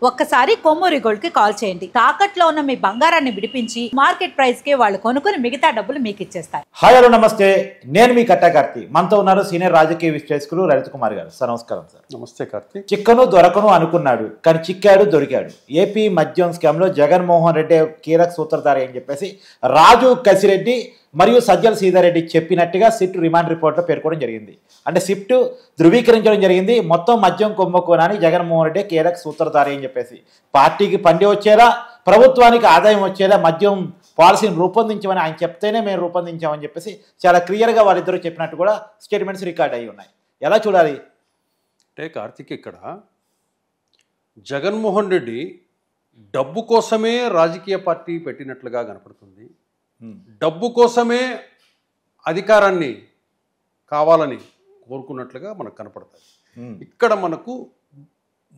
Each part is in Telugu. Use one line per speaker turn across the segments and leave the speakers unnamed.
ఒక్కసారి కొమ్మూరి గోల్డ్ కి కాల్ చేయండి. తాకట్లో ఉన్న మీ బంగారాన్ని విడిపించి మార్కెట్ ప్రైస్ కి వాళ్ళు కొనుక్కుని మిగతా డబ్బులు మీకు ఇచ్చేస్తారు.
హాయ్ హలో నమస్తే, నేను మీ కట్టా కార్తీ. మనతో ఉన్నారు సీనియర్ రాజకీయ విశ్లేషకులు రవిత్ కుమార్ గారు. సార్ నమస్కారం. సార్
నమస్తే కార్తీ.
చిక్కను దొరకను అనుకున్నాడు, కానీ చిక్కాడు, దొరికాడు. ఏపీ మద్యం స్కామ్ లో జగన్మోహన్ రెడ్డి కీలక సూత్రధారి అని చెప్పేసి రాజు కసిరెడ్డి మరియు సజ్జల సీతారెడ్డి చెప్పినట్టుగా సిట్ రిమాండ్ రిపోర్ట్లో పేర్కొనడం జరిగింది. అంటే సిట్ ధృవీకరించడం జరిగింది. మొత్తం మద్యం కుంభకోణాన్ని జగన్మోహన్ రెడ్డి కీలక సూత్రధారి అని చెప్పేసి పార్టీకి పండి వచ్చేలా, ప్రభుత్వానికి ఆదాయం వచ్చేలా మద్యం పాలసీని రూపొందించమని ఆయన చెప్తేనే మేము రూపొందించామని చెప్పేసి చాలా క్లియర్గా వాళ్ళిద్దరూ చెప్పినట్టు కూడా స్టేట్మెంట్స్ రికార్డ్ అయ్యి ఉన్నాయి. ఎలా చూడాలి
అంటే కార్తీక్, ఇక్కడ జగన్మోహన్ రెడ్డి డబ్బు కోసమే రాజకీయ పార్టీ పెట్టినట్లుగా కనపడుతుంది. డబ్బు కోసమే అధికారాన్ని కావాలని కోరుకున్నట్లుగా మనకు కనపడుతుంది. ఇక్కడ మనకు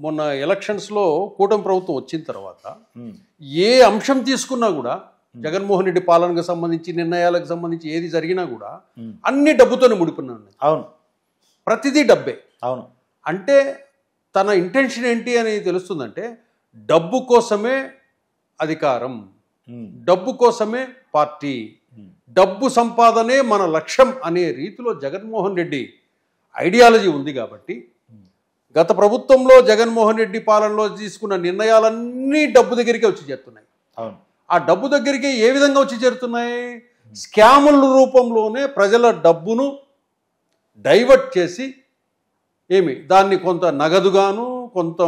మొన్న ఎలక్షన్స్లో కూటమి ప్రభుత్వం వచ్చిన తర్వాత ఏ అంశం తీసుకున్నా కూడా జగన్మోహన్ రెడ్డి పాలనకు సంబంధించి, నిర్ణయాలకు సంబంధించి ఏది జరిగినా కూడా అన్ని డబ్బుతోనే ముడిపడినాయి.
అవును,
ప్రతిదీ డబ్బే.
అవును.
అంటే తన ఇంటెన్షన్ ఏంటి అని తెలుస్తుందంటే, డబ్బు కోసమే అధికారం, డబ్బు కోసమే పార్టీ, డబ్బు సంపాదనే మన లక్ష్యం అనే రీతిలో జగన్మోహన్ రెడ్డి ఐడియాలజీ ఉంది. కాబట్టి గత ప్రభుత్వంలో జగన్మోహన్ రెడ్డి పాలనలో తీసుకున్న నిర్ణయాలన్నీ డబ్బు దగ్గరికే వచ్చి చేరుతున్నాయి.
అవును.
ఆ డబ్బు దగ్గరికి ఏ విధంగా వచ్చి చేరుతున్నాయి? స్కాముల రూపంలోనే ప్రజల డబ్బును డైవర్ట్ చేసి దాన్ని కొంత నగదుగాను, కొంత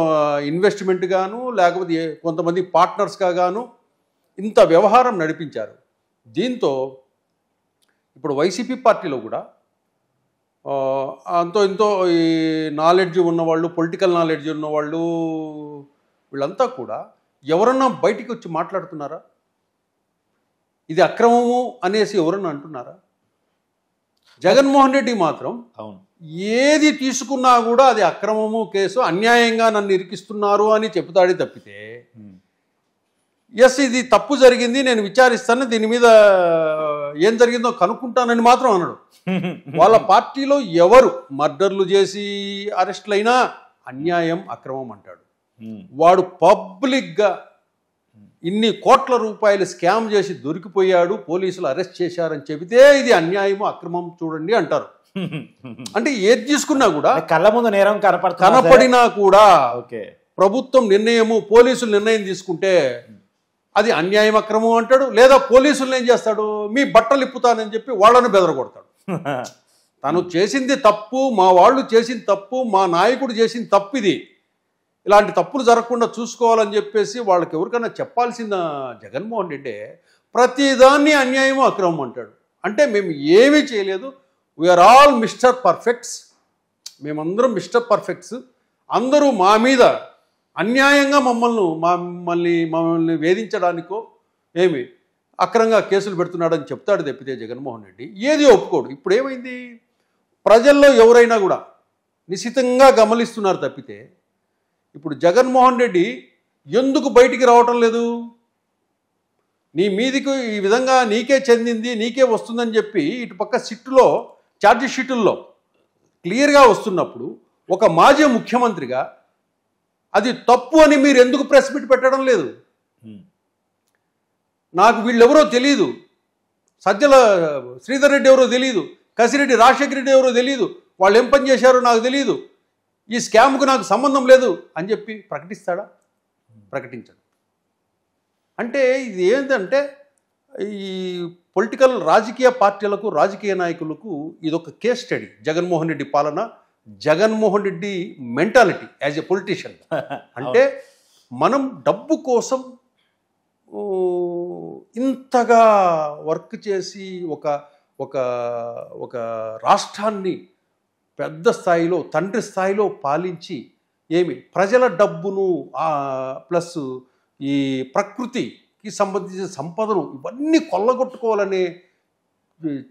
ఇన్వెస్ట్మెంట్ గాను, లేకపోతే కొంతమంది పార్ట్నర్స్గా గాను ఇంత వ్యవహారం నడిపించారు. దీంతో ఇప్పుడు వైసీపీ పార్టీలో కూడా అంతో ఇంతో ఈ నాలెడ్జ్ ఉన్నవాళ్ళు, పొలిటికల్ నాలెడ్జ్ ఉన్నవాళ్ళు వీళ్ళంతా కూడా ఎవరన్నా బయటికి వచ్చి మాట్లాడుతున్నారా? ఇది అక్రమము అనేసి ఎవరన్నా అంటున్నారా? జగన్మోహన్ రెడ్డి మాత్రం
అవును,
ఏది తీసుకున్నా కూడా అది అక్రమము, కేసు, అన్యాయంగా నన్ను ఇరికిస్తున్నారు అని చెప్తాడే తప్పితే, ఎస్ ఇది తప్పు జరిగింది, నేను విచారిస్తాను, దీని మీద ఏం జరిగిందో కనుక్కుంటానని మాత్రం అనడు. వాళ్ళ పార్టీలో ఎవరు మర్డర్లు చేసి అరెస్టులైనా అన్యాయం, అక్రమం అంటాడు. వాడు పబ్లిక్గా ఇన్ని కోట్ల రూపాయలు స్కామ్ చేసి దొరికిపోయాడు, పోలీసులు అరెస్ట్ చేశారని చెబితే ఇది అన్యాయము, అక్రమం చూడండి అంటారు. అంటే ఏది తీసుకున్నా కూడా
కళ్ళ ముందు నేరం
కనపడినా కూడా ప్రభుత్వం నిర్ణయము, పోలీసులు నిర్ణయం తీసుకుంటే అది అన్యాయం, అక్రమం అంటాడు. లేదా పోలీసులు ఏం చేస్తాడు? మీ బట్టలు ఇప్పుతానని చెప్పి వాళ్ళను బెదరగొడతాడు. తను చేసింది తప్పు, మా వాళ్ళు చేసింది తప్పు, మా నాయకుడు చేసింది తప్పు, ఇది ఇలాంటి తప్పులు జరగకుండా చూసుకోవాలని చెప్పేసి వాళ్ళకి ఎవరికైనా చెప్పాల్సిన జగన్మోహన్ రెడ్డి ప్రతిదాన్ని అన్యాయము, అక్రమం అంటాడు. అంటే మేము ఏమీ చేయలేదు, వీఆర్ ఆల్ మిస్టర్ పర్ఫెక్ట్స్, మేమందరం మిస్టర్ పర్ఫెక్ట్స్, అందరూ మా మీద అన్యాయంగా మమ్మల్ని వేధించడానికో అక్రంగా కేసులు పెడుతున్నాడని చెప్తాడు తప్పితే జగన్మోహన్ రెడ్డి ఏది ఒప్పుకోడు. ఇప్పుడు ఏమైంది? ప్రజల్లో ఎవరైనా కూడా నిశితంగా గమనిస్తున్నారు తప్పితే, ఇప్పుడు జగన్మోహన్ రెడ్డి ఎందుకు బయటికి రావటం లేదు? నీ మీదికి ఈ విధంగా నీకే చెందింది, నీకే వస్తుందని చెప్పి ఇటు పక్క సిట్టులో, ఛార్జ్ షీటుల్లో క్లియర్గా వస్తున్నప్పుడు ఒక మాజీ ముఖ్యమంత్రిగా అది తప్పు అని మీరు ఎందుకు ప్రెస్ మీట్ పెట్టడం లేదు? నాకు వీళ్ళెవరో తెలియదు, సజ్జల శ్రీధర్ రెడ్డి ఎవరో తెలియదు, కసిరెడ్డి రాజశేఖర రెడ్డి ఎవరో తెలియదు, వాళ్ళు ఏం పని చేశారో నాకు తెలియదు, ఈ స్కామ్కు నాకు సంబంధం లేదు అని చెప్పి ప్రకటిస్తాడా? ప్రకటించాడు. అంటే ఇది ఏంటంటే ఈ పొలిటికల్ రాజకీయ పార్టీలకు, రాజకీయ నాయకులకు ఇదొక కేస్ స్టడీ. జగన్మోహన్ రెడ్డి పాలన, Jaganmohan Reddy mentality as a politician. అంటే మనం డబ్బు కోసం ఇంతగా వర్క్ చేసి ఒక రాష్ట్రాన్ని పెద్ద స్థాయిలో, తండ్రి స్థాయిలో పాలించి ప్రజల డబ్బును ప్లస్ ఈ ప్రకృతికి సంబంధించిన సంపదను ఇవన్నీ కొల్లగొట్టుకోవాలనే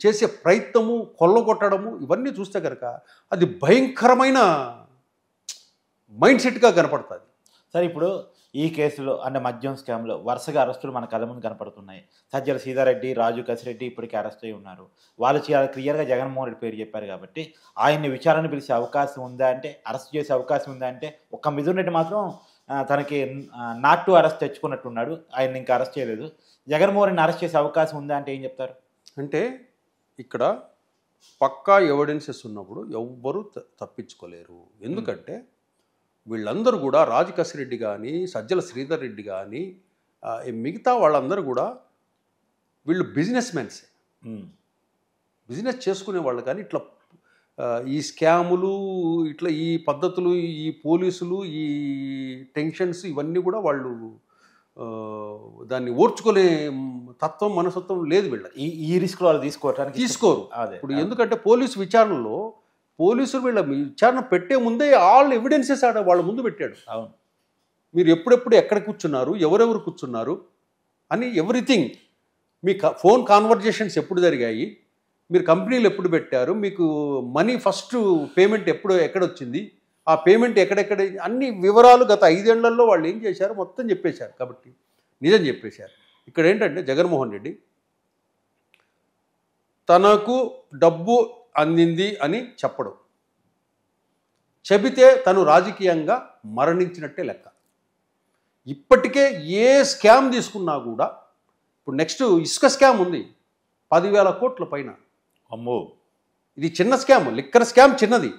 చేసే ప్రయత్నము, కొల్లగొట్టడము, ఇవన్నీ చూస్తే కనుక అది భయంకరమైన మైండ్ సెట్గా కనపడుతుంది.
సరే, ఇప్పుడు ఈ కేసులో అంటే మద్యం స్కామ్లో వరుసగా అరెస్టులు మన కళ్ళ ముందు కనపడుతున్నాయి. సజ్జల సీతారెడ్డి, రాజు కసిరెడ్డి ఇప్పటికీ అరెస్ట్ అయి ఉన్నారు. వాళ్ళు చాలా క్లియర్గా జగన్మోహన్ రెడ్డి పేరు చెప్పారు. కాబట్టి ఆయన్ని విచారణ పిలిచే అవకాశం ఉందా అంటే, అరెస్ట్ చేసే అవకాశం ఉందా అంటే, ఒక్క మిథున్ రెడ్డి మాత్రం తనకి నాట్ టు అరెస్ట్ తెచ్చుకున్నట్టున్నాడు. ఆయన ఇంకా అరెస్ట్ చేయలేదు. జగన్మోహన్ రెడ్డిని అరెస్ట్ చేసే అవకాశం ఉందా అంటే ఏం చెప్తారు?
అంటే ఇక్కడ పక్కా ఎవిడెన్సెస్ ఉన్నప్పుడు ఎవ్వరూ తప్పించుకోలేరు. ఎందుకంటే వీళ్ళందరూ కూడా రాజకసిరెడ్డి కానీ, సజ్జల శ్రీధర్ రెడ్డి కానీ, మిగతా వాళ్ళందరూ కూడా వీళ్ళు బిజినెస్ మెన్సే, బిజినెస్ చేసుకునే వాళ్ళు. కానీ ఇట్లా ఈ స్కాములు, ఇట్లా ఈ పద్ధతులు, ఈ పోలీసులు, ఈ టెన్షన్స్ ఇవన్నీ కూడా వాళ్ళు దాన్ని ఓర్చుకునే తత్వం, మనస్తత్వం లేదు వీళ్ళకి.
ఈ రిస్క్ వాళ్ళు తీసుకోరు.
ఇప్పుడు ఎందుకంటే పోలీసు విచారణలో పోలీసులు వీళ్ళ విచారణ పెట్టే ముందే ఆల్ ఎవిడెన్సెస్ వాళ్ళ ముందు పెట్టాడు.
అవును,
మీరు ఎప్పుడెప్పుడు ఎక్కడ కూర్చున్నారు, ఎవరెవరు కూర్చున్నారు అని ఎవ్రీథింగ్, మీ ఫోన్ కాన్వర్జేషన్స్ ఎప్పుడు జరిగాయి, మీరు కంపెనీలు ఎప్పుడు పెట్టారు, మీకు మనీ ఫస్ట్ పేమెంట్ ఎక్కడొచ్చింది, ఆ పేమెంట్ ఎక్కడెక్కడ, అన్ని వివరాలు గత 5 ఏళ్లలో వాళ్ళు ఏం చేశారు మొత్తం చెప్పేశారు. కాబట్టి నిజం చెప్పేశారు. ఇక్కడ ఏంటంటే జగన్మోహన్ రెడ్డి తనకు డబ్బు అందింది అని చెప్పడం, చెబితే తను రాజకీయంగా మరణించినట్టే లెక్క. ఇప్పటికే ఏ స్కామ్ తీసుకున్నా కూడా, ఇప్పుడు నెక్స్ట్ ఇసుక స్కామ్ ఉంది 10,000 కోట్ల పైన.
అమ్మో,
ఇది చిన్న స్కామ్, లిక్కర్ స్కామ్ చిన్నది.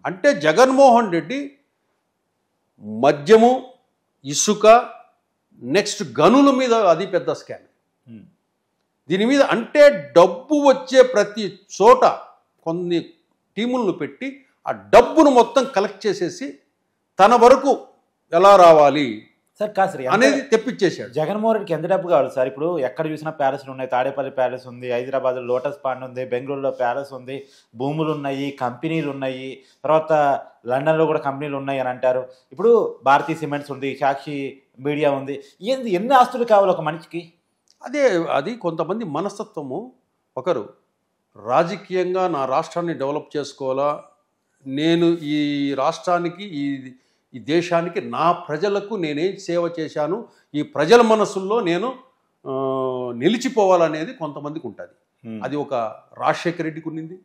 అంటే జగన్మోహన్ రెడ్డి మద్యము, ఇసుక, నెక్స్ట్ గనుల మీద అది పెద్ద స్కామ్. దీని మీద అంటే డబ్బు వచ్చే ప్రతి చోట కొన్ని టీములను పెట్టి ఆ డబ్బును మొత్తం కలెక్ట్ చేసేసి తన వరకు ఎలా రావాలి
సార్ కాదు
అనేది తెప్పించేశాడు.
జగన్మోహన్ రెడ్డికి ఎంత డబ్బు కావాలి సార్? ఇప్పుడు ఎక్కడ చూసినా ప్యాలెస్లు ఉన్నాయి. తాడేపల్లి ప్యాలెస్ ఉంది, హైదరాబాద్లో లోటస్ పాండ్ ఉంది, బెంగళూరులో ప్యాలెస్ ఉంది, భూములు ఉన్నాయి, కంపెనీలు ఉన్నాయి, తర్వాత లండన్లో కూడా కంపెనీలు ఉన్నాయి అని అంటారు. ఇప్పుడు భారతీయ సిమెంట్స్ ఉంది, సాక్షి మీడియా ఉంది. ఎన్ని ఆస్తులు కావాలి ఒక మనిషికి?
అది కొంతమంది మనస్తత్వము. ఒకరు రాజకీయంగా నా రాష్ట్రాన్ని డెవలప్ చేసుకోవాలా, నేను ఈ రాష్ట్రానికి, ఈ దేశానికి, నా ప్రజలకు నేనేం సేవ చేశాను, ఈ ప్రజల మనసుల్లో నేను నిలిచిపోవాలనేది కొంతమందికి ఉంటుంది. అది ఒక రాజశేఖర రెడ్డికి ఉన్నింది,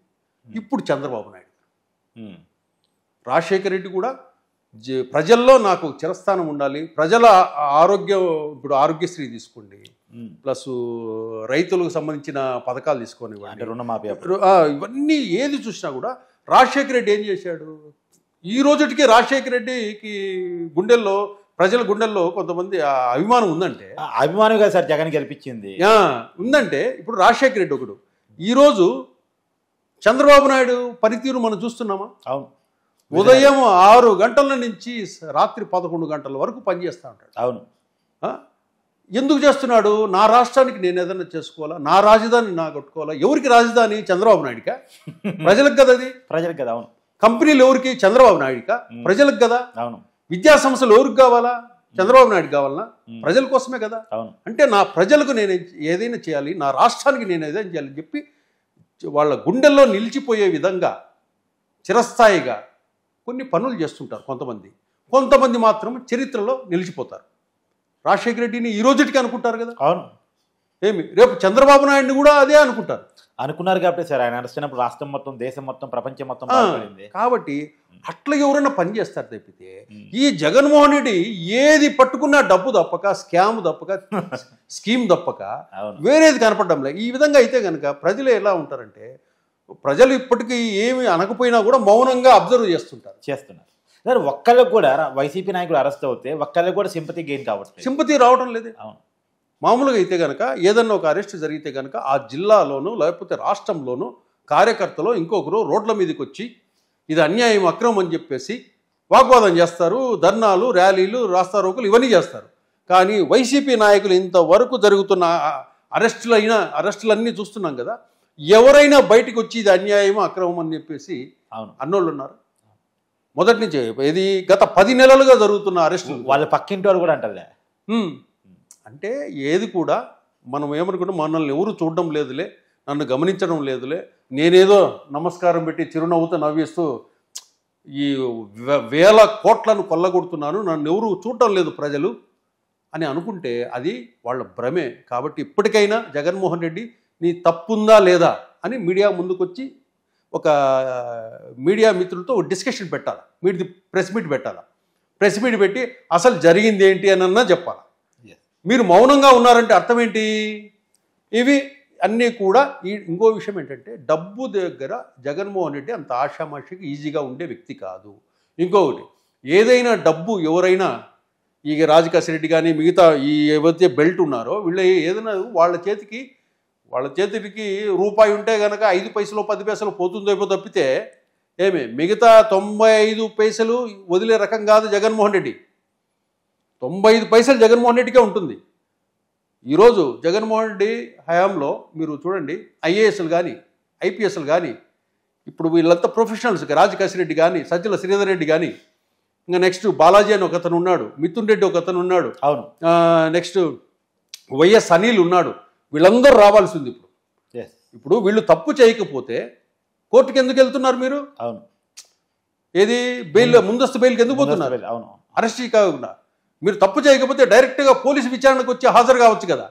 ఇప్పుడు చంద్రబాబు నాయుడు. రాజశేఖర రెడ్డి కూడా ప్రజల్లో నాకు చిరస్థానం ఉండాలి, ప్రజల ఆరోగ్యం, ఇప్పుడు ఆరోగ్యశ్రీ తీసుకోండి, ప్లస్ రైతులకు సంబంధించిన పథకాలు తీసుకోనివ్వండి,
రుణమాఫీ,
ఇవన్నీ ఏది చూసినా కూడా రాజశేఖర రెడ్డి ఏం చేశాడు? ఈ రోజుటికి రాజశేఖర రెడ్డికి గుండెల్లో, ప్రజల గుండెల్లో కొంతమంది అభిమానం ఉందంటే,
అభిమానం కదా సార్ జగన్ గెలిపించింది
ఉందంటే, ఇప్పుడు రాజశేఖర రెడ్డి ఒకడు. ఈరోజు చంద్రబాబు నాయుడు పనితీరు మనం చూస్తున్నామా?
అవును,
ఉదయం 6 గంటల నుంచి రాత్రి 11 గంటల వరకు పనిచేస్తూ ఉంటాడు.
అవును,
ఎందుకు చేస్తున్నాడు? నా రాష్ట్రానికి నేను ఏదైనా చేసుకోవాలా, నా రాజధాని నా కొట్టుకోవాలా. ఎవరికి రాజధాని? చంద్రబాబు నాయుడుకా? ప్రజలకు కదా అది.
ప్రజలకు కదా. అవును.
కంపెనీలు ఎవరికి? చంద్రబాబు నాయుడుకా? ప్రజలకు కదా.
అవును.
విద్యా సంస్థలు ఎవరికి కావాలా? చంద్రబాబు నాయుడు కావాలన్నా? ప్రజల కోసమే కదా.
అవును.
అంటే నా ప్రజలకు నేను ఏదైనా చేయాలి, నా రాష్ట్రానికి నేను ఏదైనా చేయాలని చెప్పి వాళ్ళ గుండెల్లో నిలిచిపోయే విధంగా చిరస్థాయిగా కొన్ని పనులు చేస్తుంటారు కొంతమంది మాత్రం చరిత్రలో నిలిచిపోతారు. రాజశేఖర రెడ్డిని ఈ రోజుటికి అనుకుంటారు కదా.
అవును.
ఏమి రేపు చంద్రబాబు నాయుడిని కూడా అదే అనుకున్నారు
కాబట్టి సార్ ఆయన అరెస్టైనప్పుడు రాష్ట్రం మొత్తం, దేశం మొత్తం, ప్రపంచం మొత్తం
కాబట్టి అట్లా ఎవరైనా పని చేస్తారు తప్పితే ఈ జగన్మోహన్ రెడ్డి ఏది పట్టుకున్నా డబ్బు తప్పక, స్కామ్ తప్పక, స్కీమ్ తప్పక వేరేది కనపడడం లేదు. ఈ విధంగా అయితే కనుక ప్రజలు ఎలా ఉంటారంటే, ప్రజలు ఇప్పటికీ ఏమి అనకపోయినా కూడా మౌనంగా అబ్జర్వ్ చేస్తున్నారు.
సార్ ఒక్కళ్ళకు కూడా వైసీపీ నాయకులు అరెస్ట్ అవుతే ఒక్కళ్ళకి కూడా సింపతి గెయిన్ కావచ్చు.
సింపతి రావడం లేదు. మామూలుగా అయితే కనుక ఏదన్నా ఒక అరెస్ట్ జరిగితే కనుక ఆ జిల్లాలోనూ లేకపోతే రాష్ట్రంలోనూ కార్యకర్తలు ఇంకొకరు రోడ్ల మీదకి వచ్చి ఇది అన్యాయం, అక్రమం అని చెప్పేసి వాగ్వాదం చేస్తారు, ధర్నాలు, ర్యాలీలు, రాస్తారోకులు ఇవన్నీ చేస్తారు. కానీ వైసీపీ నాయకులు ఇంతవరకు జరుగుతున్న అరెస్టులన్నీ చూస్తున్నాం కదా, ఎవరైనా బయటకు వచ్చి ఇది అన్యాయం, అక్రమం అని చెప్పేసి అన్నోళ్ళు ఉన్నారు. మొదటి నుంచి ఇది గత 10 నెలలుగా జరుగుతున్న అరెస్టులు
వాళ్ళ పక్కింటి వాళ్ళు కూడా అంటారులే.
అంటే ఏది కూడా మనం ఏమనుకుంటాం, మనల్ని ఎవరు చూడడం లేదులే, నన్ను గమనించడం లేదులే, నేనేదో నమస్కారం పెట్టి చిరునవ్వుతో నవ్విస్తూ ఈ 1000 కోట్లను కొల్లగొడుతున్నాను, నన్ను ఎవరు చూడటం లేదు ప్రజలు అని అనుకుంటే అది వాళ్ళ భ్రమే. కాబట్టి ఇప్పటికైనా జగన్మోహన్ రెడ్డి నీ తప్పుందా లేదా అని మీడియా ముందుకొచ్చి ఒక మీడియా మిత్రులతో డిస్కషన్ పెట్టాలి, ప్రెస్ మీట్ పెట్టాలి. ప్రెస్ మీట్ పెట్టి అసలు జరిగింది ఏంటి అని చెప్పాలి. మీరు మౌనంగా ఉన్నారంటే అర్థం ఏంటి? ఇవి అన్నీ కూడా ఇంకో విషయం ఏంటంటే డబ్బు దగ్గర జగన్మోహన్ రెడ్డి అంత ఆషామాషికి ఈజీగా ఉండే వ్యక్తి కాదు. ఇంకొకటి, ఏదైనా డబ్బు ఎవరైనా ఈ రాజకేశ్వర కానీ మిగతా ఈ ఎవరైతే బెల్ట్ ఉన్నారో వీళ్ళు ఏదైనా వాళ్ళ చేతికి రూపాయి ఉంటే కనుక 5 పైసలు 10 పైసలు పోతుందో తప్పితే ఏమి మిగతా 95 పైసలు వదిలే రకం కాదు జగన్మోహన్ రెడ్డి. 95 పైసలు జగన్మోహన్ రెడ్డికే ఉంటుంది. ఈరోజు జగన్మోహన్ రెడ్డి హయాంలో మీరు చూడండి, ఐఏఎస్లు కానీ ఐపీఎస్లు కానీ ఇప్పుడు వీళ్ళంతా ప్రొఫెషనల్స్, రాజకేశ్వర రెడ్డి కానీ సజ్జల శ్రీధర్ రెడ్డి కానీ, ఇంకా నెక్స్ట్ బాలాజీ అని ఒకతను ఉన్నాడు, మిథున్ రెడ్డి ఒకతను ఉన్నాడు,
అవును,
నెక్స్ట్ వైఎస్ అనిల్ ఉన్నాడు. వీళ్ళందరూ రావాల్సింది. ఇప్పుడు వీళ్ళు తప్పు చేయకపోతే కోర్టుకి ఎందుకు వెళ్తున్నారు మీరు?
అవును,
ఏది బెయిల్, ముందస్తు బెయిల్కి ఎందుకు పోతున్నారు?
అవును,
అరెస్ట్ కాకుండా మీరు తప్పు చేయకపోతే డైరెక్ట్గా పోలీసు విచారణకు వచ్చి హాజరు కావచ్చు కదా.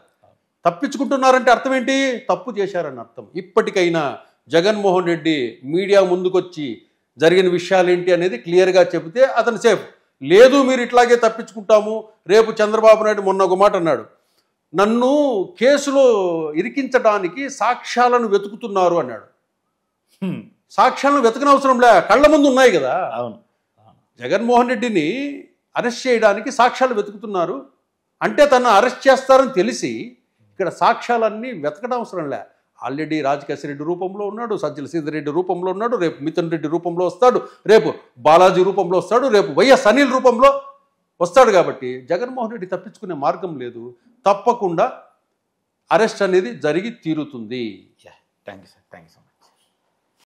తప్పించుకుంటున్నారంటే అర్థం ఏంటి? తప్పు చేశారని అర్థం. ఇప్పటికైనా జగన్మోహన్ రెడ్డి మీడియా ముందుకొచ్చి జరిగిన విషయాలు ఏంటి అనేది క్లియర్గా చెబితే అతను సేఫ్. లేదు మీరు ఇట్లాగే తప్పించుకుంటాము, రేపు చంద్రబాబు నాయుడు మొన్న ఒక మాట అన్నాడు, నన్ను కేసులో ఇరికించడానికి సాక్ష్యాలను వెతుకుతున్నారు అన్నాడు. సాక్ష్యాలను వెతకనవసరం లే, కళ్ళ ముందు ఉన్నాయి కదా.
అవును,
జగన్మోహన్ రెడ్డిని అరెస్ట్ చేయడానికి సాక్ష్యాలు వెతుకుతున్నారు అంటే తను అరెస్ట్ చేస్తారని తెలిసి ఇక్కడ సాక్ష్యాలన్నీ వెతకడం అవసరం లే. ఆల్రెడీ రాజకేశ్వర రెడ్డి రూపంలో ఉన్నాడు, సజ్జల శ్రీధర్ రెడ్డి రూపంలో ఉన్నాడు, రేపు మిథున్ రెడ్డి రూపంలో వస్తాడు, రేపు బాలాజీ రూపంలో వస్తాడు, రేపు వైఎస్ అనిల్ రూపంలో వస్తాడు. కాబట్టి జగన్మోహన్ రెడ్డి తప్పించుకునే మార్గం లేదు. తప్పకుండా అరెస్ట్ అనేది జరిగి తీరుతుంది.
Thank you sir, thank you so much.